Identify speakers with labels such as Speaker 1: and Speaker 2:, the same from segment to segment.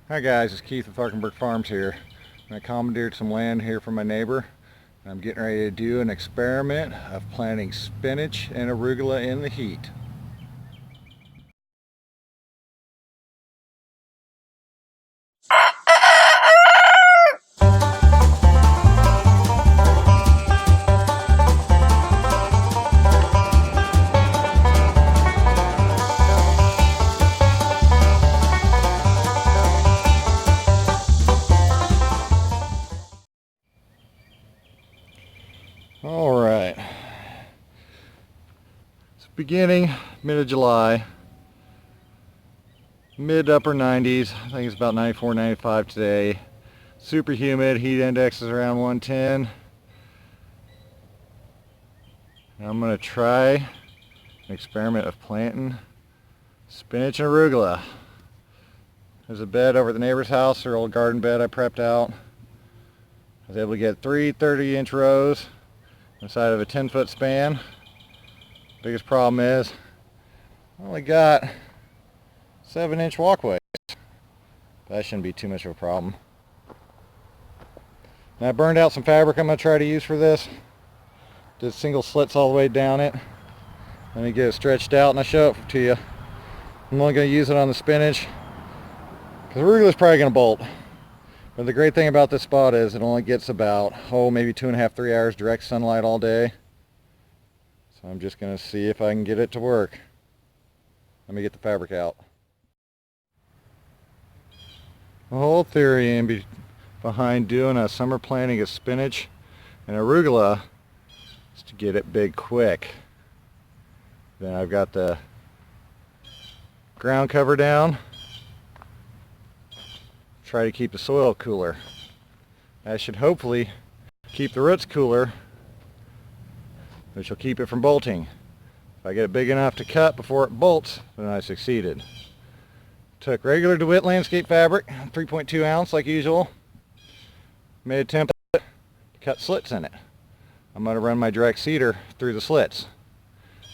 Speaker 1: Hi guys, it's Keith with Arkenberg Farms here. I commandeered some land here from my neighbor. I'm getting ready to do an experiment of planting spinach and arugula in the heat. Alright, it's beginning mid of July, mid upper 90s. I think it's about 94, 95 today. Super humid, heat index is around 110. Now I'm going to try an experiment of planting spinach and arugula. There's a bed over at the neighbor's house, their old garden bed I prepped out. I was able to get 3 30-inch rows inside of a 10-foot span. Biggest problem is I only got 7-inch walkways. That shouldn't be too much of a problem. Now I burned out some fabric I'm going to try to use for this. Did single slits all the way down it. Let me get it stretched out and I'll show it to you. I'm only going to use it on the spinach because arugula is probably going to bolt. But the great thing about this spot is it only gets about, maybe 2.5, 3 hours direct sunlight all day. So I'm just going to see if I can get it to work. Let me get the fabric out. The whole theory behind doing a summer planting of spinach and arugula is to get it big quick. Then I've got the ground cover down. Try to keep the soil cooler. That should hopefully keep the roots cooler, which will keep it from bolting. If I get it big enough to cut before it bolts, then I succeeded. Took regular DeWitt landscape fabric, 3.2 ounce like usual. Made a template to cut slits in it. I'm going to run my direct seeder through the slits.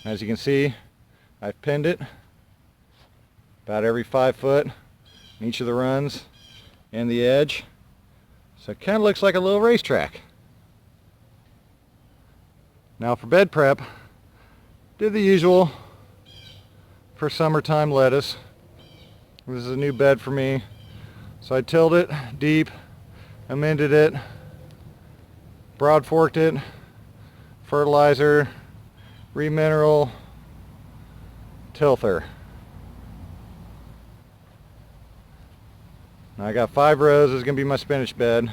Speaker 1: As you can see, I've pinned it about every 5 foot in each of the runs and the edge. So it kind of looks like a little racetrack. Now for bed prep, did the usual for summertime lettuce. This is a new bed for me. So I tilled it deep, amended it, broad forked it, fertilizer, remineral, tilther. Now I got 5 rows. This is going to be my spinach bed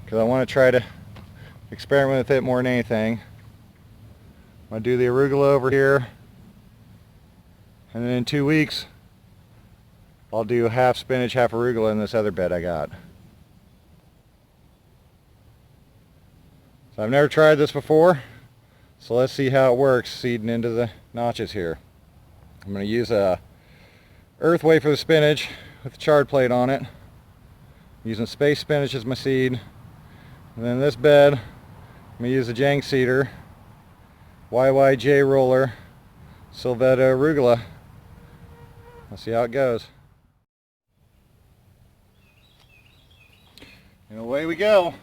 Speaker 1: because I want to try to experiment with it more than anything. I'm going to do the arugula over here, and then in 2 weeks I'll do half spinach, half arugula in this other bed I got. So I've never tried this before, so let's see how it works seeding into the notches here. I'm going to use a earth weight for the spinach with a chard plate on it. I'm using space spinach as my seed. And then this bed, I'm going to use a Jang seeder, YYJ roller, Sylvetta arugula. Let's see how it goes. And away we go.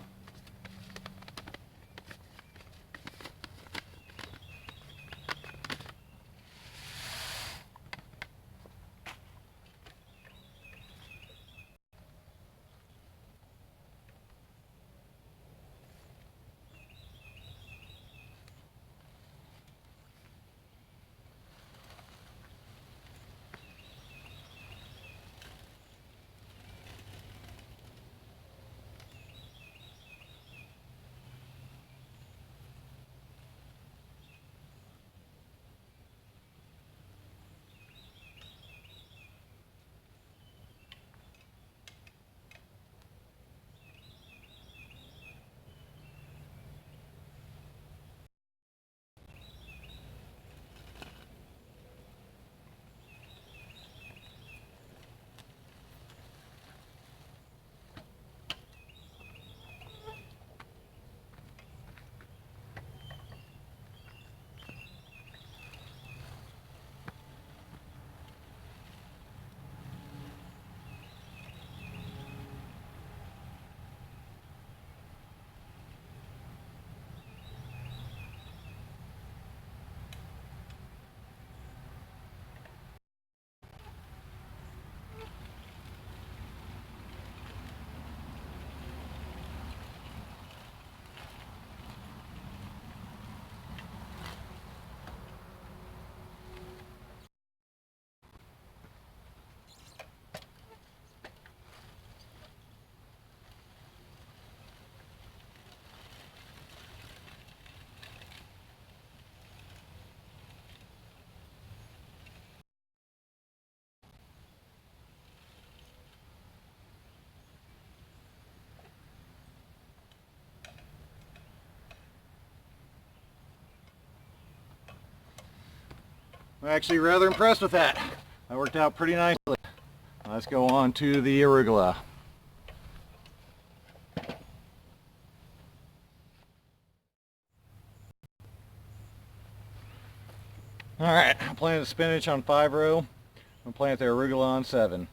Speaker 1: I'm actually rather impressed with that. That worked out pretty nicely. Let's go on to the arugula. Alright, I planted the spinach on 5 row. I'm going to plant the arugula on 7.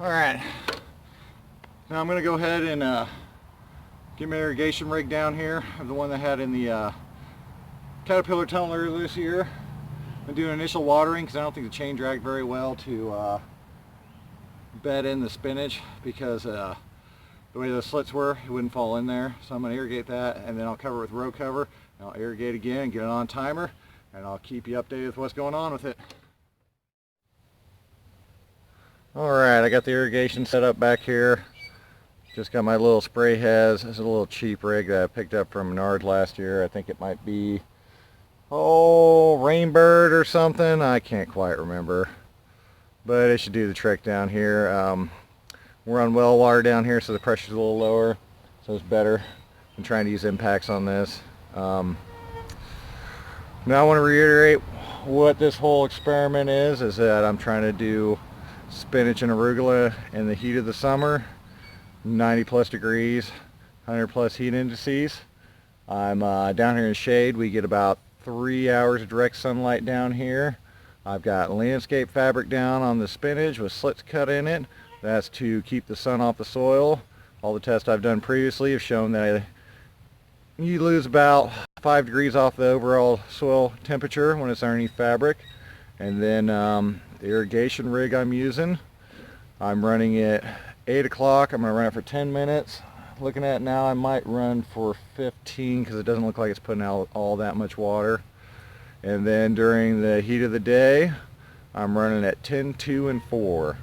Speaker 1: Alright, now I'm going to go ahead and get my irrigation rig down here. I have the one that I had in the Caterpillar tunnel earlier this year. I'm doing initial watering because I don't think the chain dragged very well to bed in the spinach because the way the slits were, it wouldn't fall in there. So I'm going to irrigate that and then I'll cover it with row cover. And I'll irrigate again and get it on timer and I'll keep you updated with what's going on with it. Alright, I got the irrigation set up back here. Just got my little spray heads. This is a little cheap rig that I picked up from Menards last year. I think it might be, Rainbird or something. I can't quite remember. But it should do the trick down here. We're on well water down here, so the pressure's a little lower. So it's better than trying to use impacts on this. Now I want to reiterate what this whole experiment is that I'm trying to do spinach and arugula in the heat of the summer, 90 plus degrees, 100 plus heat indices. I'm down here in shade. We get about 3 hours of direct sunlight down here. I've got landscape fabric down on the spinach with slits cut in it. That's to keep the sun off the soil. All the tests I've done previously have shown that you lose about 5 degrees off the overall soil temperature when it's underneath fabric. And then the irrigation rig I'm using, I'm running it 8 o'clock. I'm going to run it for 10 minutes. Looking at it now, I might run for 15 because it doesn't look like it's putting out all that much water. And then during the heat of the day, I'm running at 10, 2, and 4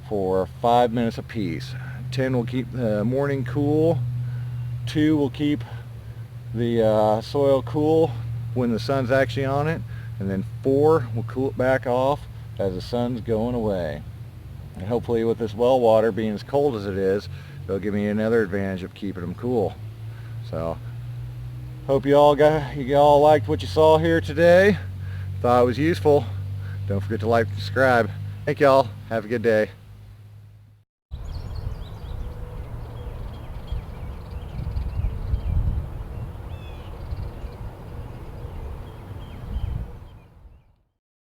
Speaker 1: for 5 minutes apiece. 10 will keep the morning cool. 2 will keep the soil cool when the sun's actually on it. And then 4 will cool it back off as the sun's going away. And hopefully with this well water being as cold as it is, it'll give me another advantage of keeping them cool. So hope you all liked what you saw here today. Thought it was useful. Don't forget to like and subscribe. Thank y'all. Have a good day.